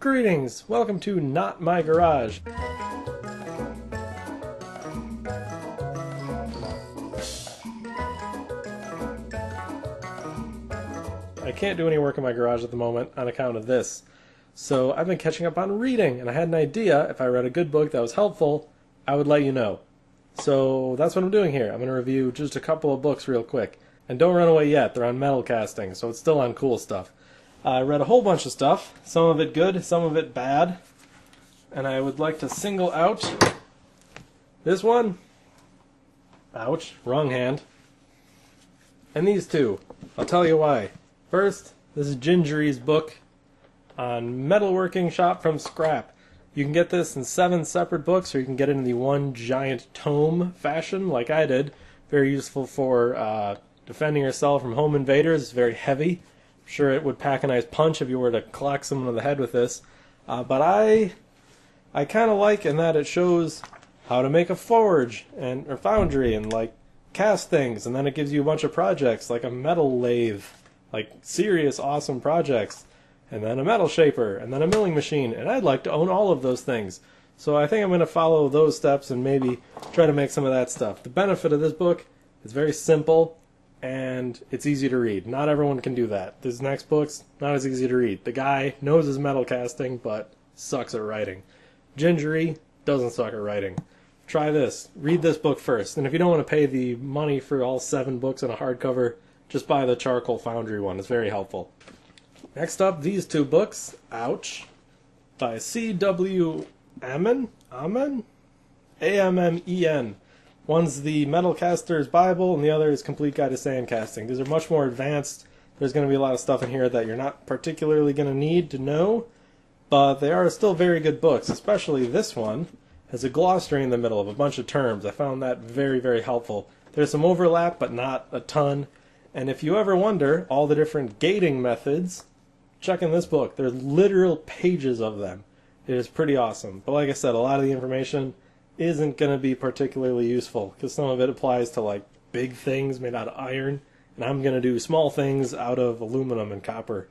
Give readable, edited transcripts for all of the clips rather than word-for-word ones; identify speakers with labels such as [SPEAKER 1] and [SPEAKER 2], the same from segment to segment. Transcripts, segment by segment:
[SPEAKER 1] Greetings! Welcome to Not My Garage. I can't do any work in my garage at the moment on account of this. So I've been catching up on reading, and I had an idea if I read a good book that was helpful, I would let you know. So that's what I'm doing here. I'm going to review just a couple of books real quick. And don't run away yet, they're on metalcasting, so it's still on cool stuff. I read a whole bunch of stuff, some of it good, some of it bad. And I would like to single out this one. Ouch, wrong hand. And these two. I'll tell you why. First, this is Gingery's book on metalworking shop from scrap. You can get this in 7 separate books, or you can get it in the one giant tome fashion, like I did. Very useful for defending yourself from home invaders. It's very heavy. I'm sure it would pack a nice punch if you were to clock someone in the head with this. But I kind of like in that it shows how to make a forge or foundry and like cast things, and then it gives you a bunch of projects like a metal lathe, like serious awesome projects, and then a metal shaper, and then a milling machine, and I'd like to own all of those things. So I think I'm going to follow those steps and maybe try to make some of that stuff. The benefit of this book is very simple and it's easy to read. Not everyone can do that. This next book's not as easy to read. The guy knows his metal casting but sucks at writing. Gingery doesn't suck at writing. Try this. Read this book first. And if you don't want to pay the money for all 7 books in a hardcover, just buy the Charcoal Foundry one. It's very helpful. Next up, these 2 books. Ouch. By C.W. Ammen? A-M-M-E-N. One's the Metalcaster's Bible, and the other is Complete Guide to Sand Casting. These are much more advanced. There's going to be a lot of stuff in here that you're not particularly going to need to know, but they are still very good books, especially this one has a glossary in the middle of a bunch of terms. I found that very, very helpful. There's some overlap, but not a ton. And if you ever wonder all the different gating methods, check in this book. There's literal pages of them. It is pretty awesome. But like I said, a lot of the information isn't going to be particularly useful because some of it applies to like big things made out of iron, and I'm going to do small things out of aluminum and copper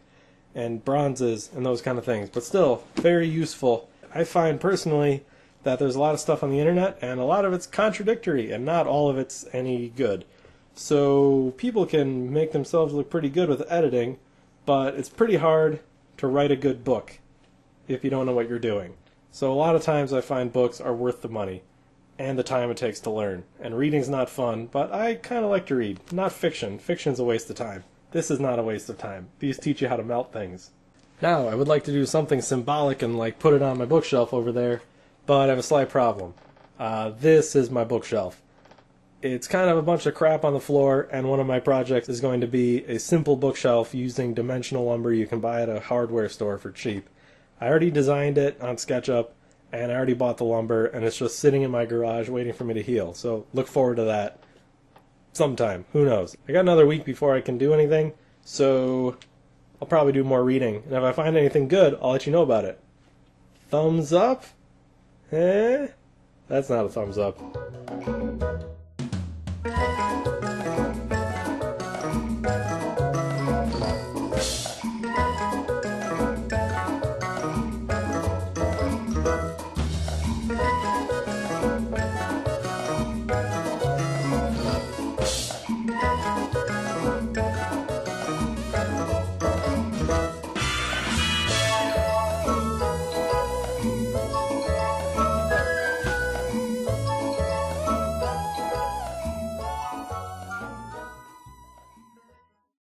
[SPEAKER 1] and bronzes and those kind of things. But still, very useful. I find personally that there's a lot of stuff on the internet and a lot of it's contradictory and not all of it's any good. So people can make themselves look pretty good with editing, but it's pretty hard to write a good book if you don't know what you're doing. So a lot of times I find books are worth the money and the time it takes to learn. And reading's not fun, but I kind of like to read. Not fiction. Fiction's a waste of time. This is not a waste of time. These teach you how to melt things. Now, I would like to do something symbolic and like put it on my bookshelf over there, but I have a slight problem. This is my bookshelf. It's kind of a bunch of crap on the floor, and one of my projects is going to be a simple bookshelf using dimensional lumber you can buy at a hardware store for cheap. I already designed it on SketchUp, and I already bought the lumber, and it's just sitting in my garage waiting for me to heal. So look forward to that sometime. Who knows? I got another week before I can do anything, so I'll probably do more reading. And if I find anything good, I'll let you know about it. Thumbs up? That's not a thumbs up.